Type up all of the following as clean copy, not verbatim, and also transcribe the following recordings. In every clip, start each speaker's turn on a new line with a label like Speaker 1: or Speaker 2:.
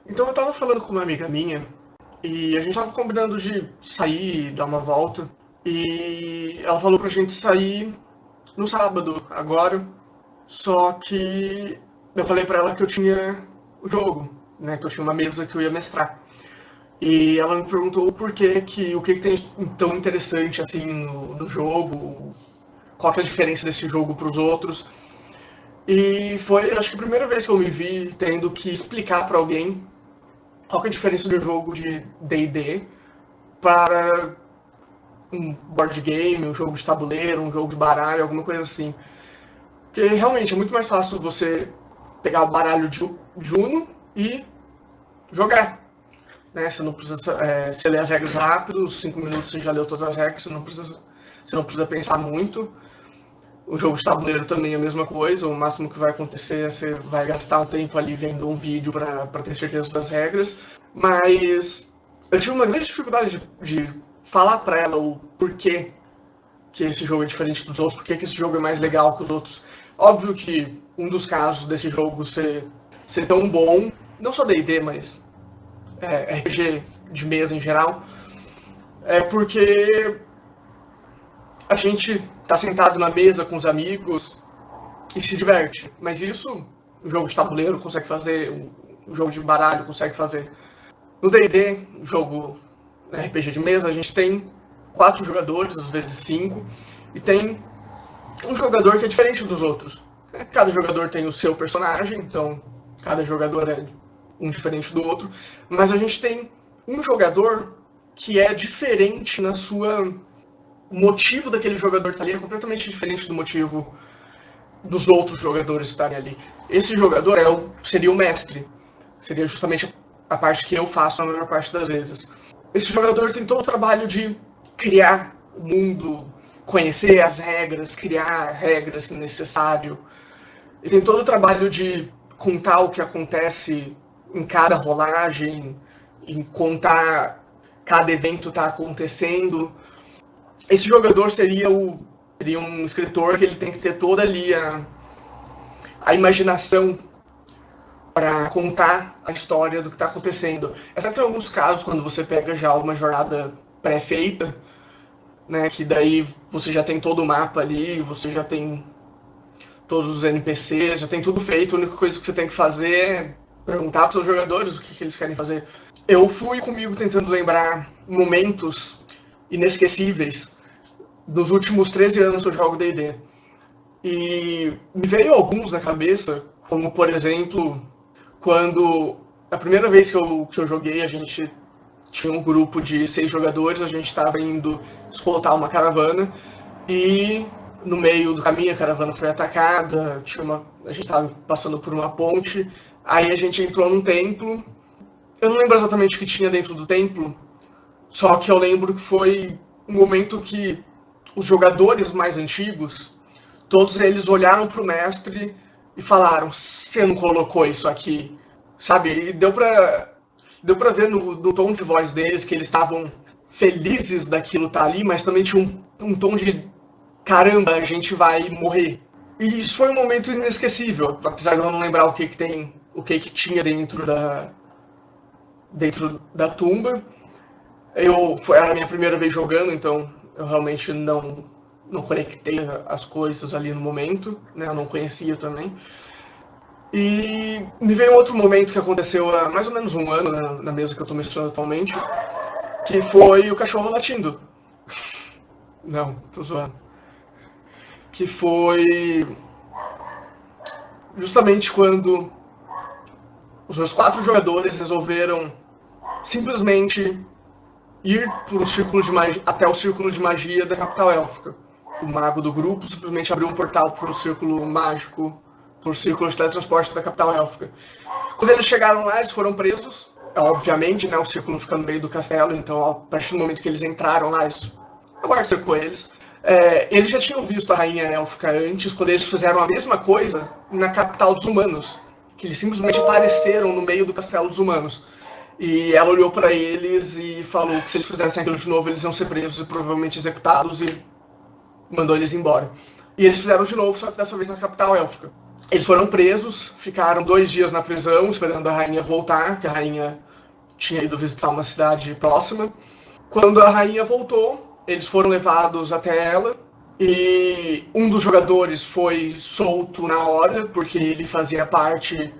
Speaker 1: Então eu tava falando com uma amiga minha e a gente tava combinando de sair, dar uma volta. E ela falou pra gente sair no sábado, agora. Só que eu falei pra ela que eu tinha o jogo, né? Que eu tinha uma mesa que eu ia mestrar. E ela me perguntou o que tem tão interessante assim no jogo, qual que é a diferença desse jogo para os outros. E foi, acho que a primeira vez que eu me vi tendo que explicar para alguém qual que é a diferença de um jogo de D&D para um board game, um jogo de tabuleiro, um jogo de baralho, alguma coisa assim. Porque realmente é muito mais fácil você pegar o baralho de Uno e jogar. Né? Você não precisa você lê as regras rápido, 5 minutos você já leu todas as regras, você não precisa pensar muito. O jogo de tabuleiro também é a mesma coisa, o máximo que vai acontecer é você vai gastar um tempo ali vendo um vídeo para ter certeza das regras, mas eu tive uma grande dificuldade de falar para ela o porquê que esse jogo é diferente dos outros, porquê que esse jogo é mais legal que os outros. Óbvio que um dos casos desse jogo ser tão bom, não só D&D, mas RPG de mesa em geral, é porque a gente tá sentado na mesa com os amigos e se diverte. Mas isso o jogo de tabuleiro consegue fazer, o jogo de baralho consegue fazer. No D&D, jogo RPG de mesa, a gente tem 4 jogadores, às vezes 5, e tem um jogador que é diferente dos outros. Cada jogador tem o seu personagem, então cada jogador é um diferente do outro, mas a gente tem um jogador que é diferente na sua. O motivo daquele jogador estar ali é completamente diferente do motivo dos outros jogadores estarem ali. Esse jogador seria o mestre. Seria justamente a parte que eu faço na maior parte das vezes. Esse jogador tem todo o trabalho de criar o mundo, conhecer as regras, criar regras se necessário. Ele tem todo o trabalho de contar o que acontece em cada rolagem, em contar cada evento está acontecendo. Esse jogador seria um escritor que ele tem que ter toda ali a imaginação para contar a história do que está acontecendo. Exceto em alguns casos, quando você pega já uma jornada pré-feita, né, que daí você já tem todo o mapa ali, você já tem todos os NPCs, já tem tudo feito, a única coisa que você tem que fazer é perguntar para os seus jogadores o que eles querem fazer. Eu fui comigo tentando lembrar momentos inesquecíveis dos últimos 13 anos que eu jogo D&D. E me veio alguns na cabeça, como por exemplo, quando a primeira vez que eu joguei, a gente tinha um grupo de 6 jogadores, a gente estava indo escoltar uma caravana e no meio do caminho a caravana foi atacada, a gente estava passando por uma ponte, aí a gente entrou num templo. Eu não lembro exatamente o que tinha dentro do templo, só que eu lembro que foi um momento que os jogadores mais antigos, todos eles olharam pro mestre e falaram: "Você não colocou isso aqui", sabe? E deu pra ver no tom de voz deles que eles estavam felizes daquilo estar ali, mas também tinha um tom de caramba, a gente vai morrer. E isso foi um momento inesquecível, apesar de eu não lembrar o que tinha dentro da tumba. Era a minha primeira vez jogando, então eu realmente não conectei as coisas ali no momento, né? Eu não conhecia também. E me veio outro momento que aconteceu há mais ou menos um ano na mesa que eu estou mestrando atualmente, que foi o cachorro latindo. Não, tô zoando. Que foi justamente quando os meus 4 jogadores resolveram simplesmente ir pro círculo de magia, até o círculo de magia da capital élfica. O mago do grupo simplesmente abriu um portal para o círculo mágico, para o círculo de teletransporte da capital élfica. Quando eles chegaram lá, eles foram presos. Obviamente, né, o círculo fica no meio do castelo, então a partir do momento que eles entraram lá, a guarda cercou eles. Eles já tinham visto a rainha élfica antes, quando eles fizeram a mesma coisa na capital dos humanos, que eles simplesmente apareceram no meio do castelo dos humanos. E ela olhou para eles e falou que se eles fizessem aquilo de novo, eles iam ser presos e provavelmente executados, e mandou eles embora. E eles fizeram de novo, só que dessa vez na capital élfica. Eles foram presos, ficaram 2 dias na prisão, esperando a rainha voltar, que a rainha tinha ido visitar uma cidade próxima. Quando a rainha voltou, eles foram levados até ela, e um dos jogadores foi solto na hora, porque ele fazia parte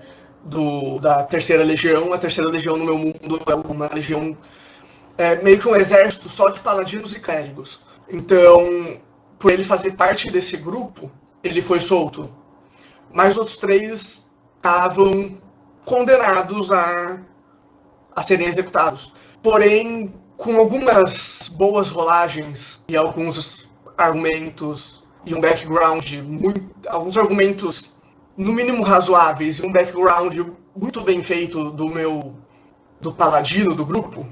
Speaker 1: da Terceira Legião. A Terceira Legião no meu mundo é uma legião, meio que um exército só de paladinos e clérigos. Então, por ele fazer parte desse grupo, ele foi solto. Mas os outros 3 estavam condenados a serem executados. Porém, com algumas boas rolagens e alguns argumentos e um background, alguns argumentos no mínimo razoáveis e um background muito bem feito do paladino do grupo,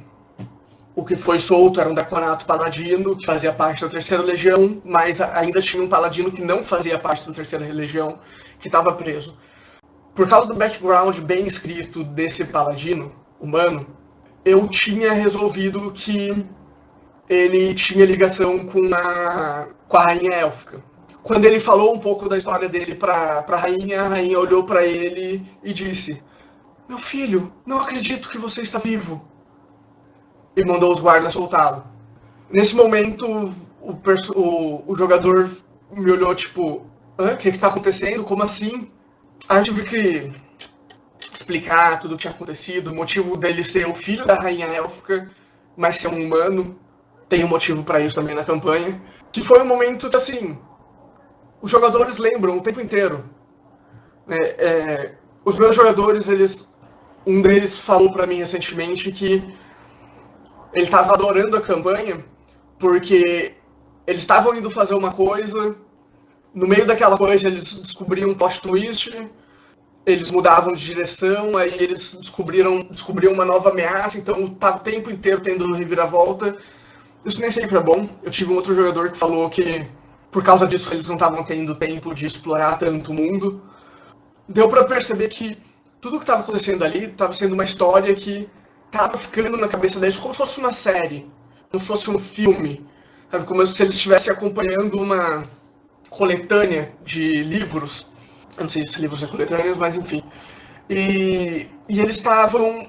Speaker 1: o que foi solto era um Draconato Paladino, que fazia parte da Terceira Legião, mas ainda tinha um Paladino que não fazia parte da Terceira Legião, que estava preso. Por causa do background bem escrito desse Paladino humano, eu tinha resolvido que ele tinha ligação com a Rainha Élfica. Quando ele falou um pouco da história dele para a rainha olhou para ele e disse: "Meu filho, não acredito que você está vivo." E mandou os guardas soltá-lo. Nesse momento, o jogador me olhou tipo: o que está acontecendo? Como assim? Aí eu tive que explicar tudo o que tinha acontecido, o motivo dele ser o filho da Rainha Élfica, mas ser um humano. Tem um motivo para isso também na campanha. Que foi um momento que, assim, os jogadores lembram o tempo inteiro. Os meus jogadores, um deles falou para mim recentemente que ele estava adorando a campanha porque eles estavam indo fazer uma coisa, no meio daquela coisa eles descobriam um plot twist, eles mudavam de direção, aí eles descobriam uma nova ameaça, então tá o tempo inteiro tendo reviravolta. Isso nem sempre é bom. Eu tive um outro jogador que falou que por causa disso eles não estavam tendo tempo de explorar tanto o mundo. Deu para perceber que tudo que estava acontecendo ali estava sendo uma história que estava ficando na cabeça deles como se fosse uma série, como se fosse um filme, sabe? Como se eles estivessem acompanhando uma coletânea de livros. Eu não sei se livros são coletâneas, mas enfim. E eles estavam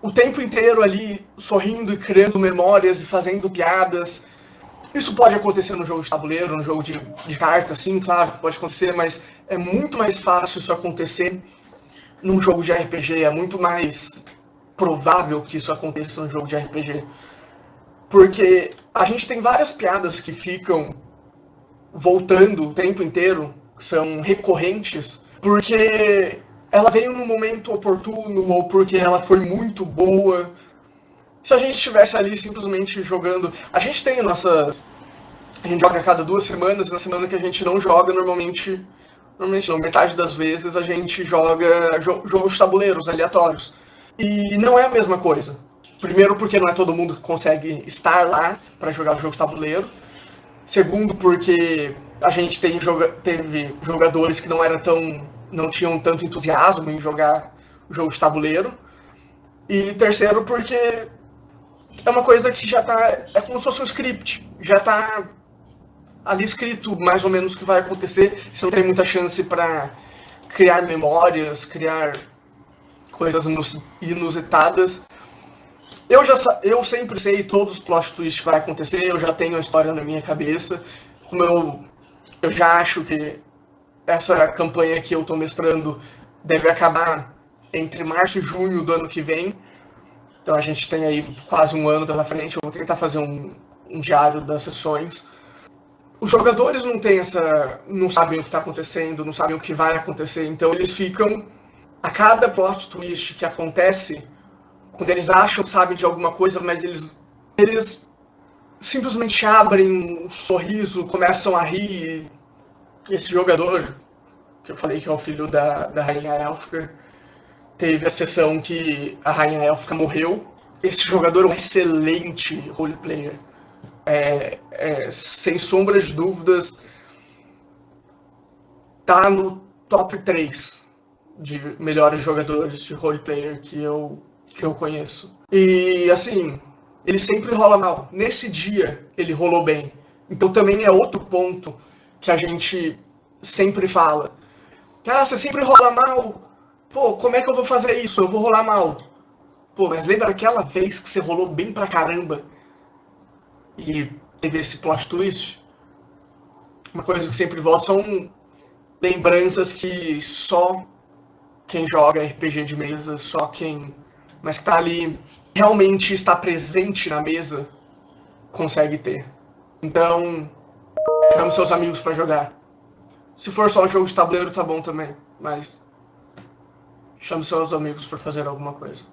Speaker 1: o tempo inteiro ali sorrindo e criando memórias e fazendo piadas. Isso pode acontecer no jogo de tabuleiro, no jogo de cartas, sim, claro, pode acontecer, mas é muito mais fácil isso acontecer num jogo de RPG, é muito mais provável que isso aconteça num jogo de RPG. Porque a gente tem várias piadas que ficam voltando o tempo inteiro, que são recorrentes, porque ela veio num momento oportuno ou porque ela foi muito boa. Se a gente estivesse ali simplesmente jogando... A gente tem nossas... A gente joga a cada 2 semanas, e na semana que a gente não joga, normalmente não, metade das vezes a gente joga jogos de tabuleiros aleatórios. E não é a mesma coisa. Primeiro porque não é todo mundo que consegue estar lá para jogar o jogo de tabuleiro. Segundo porque a gente teve jogadores que não tinham tanto entusiasmo em jogar o jogo de tabuleiro. E terceiro porque é uma coisa que já tá... É como se fosse um script. Já tá ali escrito mais ou menos o que vai acontecer. Você não tem muita chance para criar memórias, criar coisas inusitadas. Eu sempre sei todos os plot twists que vai acontecer, eu já tenho a história na minha cabeça. Como eu já acho que essa campanha que eu estou mestrando deve acabar entre março e junho do ano que vem. Então a gente tem aí quase um ano pela frente. Eu vou tentar fazer um diário das sessões. Os jogadores não sabem o que está acontecendo, não sabem o que vai acontecer. Então eles ficam... A cada plot twist que acontece, quando eles acham que sabem de alguma coisa, mas eles simplesmente abrem um sorriso, começam a rir. Esse jogador, que eu falei que é o filho da Rainha Élfica, teve a sessão que a Rainha Élfica morreu. Esse jogador é um excelente roleplayer. Sem sombra de dúvidas, tá no top 3 de melhores jogadores de roleplayer que eu conheço. E assim, ele sempre rola mal. Nesse dia, ele rolou bem. Então também é outro ponto que a gente sempre fala. Ah, você sempre rola mal. Pô, como é que eu vou fazer isso? Eu vou rolar mal. Pô, mas lembra daquela vez que você rolou bem pra caramba e teve esse plot twist? Uma coisa que sempre volta são lembranças que só quem joga RPG de mesa, só quem. Mas que tá ali, realmente está presente na mesa, consegue ter. Então, chame seus amigos pra jogar. Se for só um jogo de tabuleiro, tá bom também. Mas chame seus amigos pra fazer alguma coisa.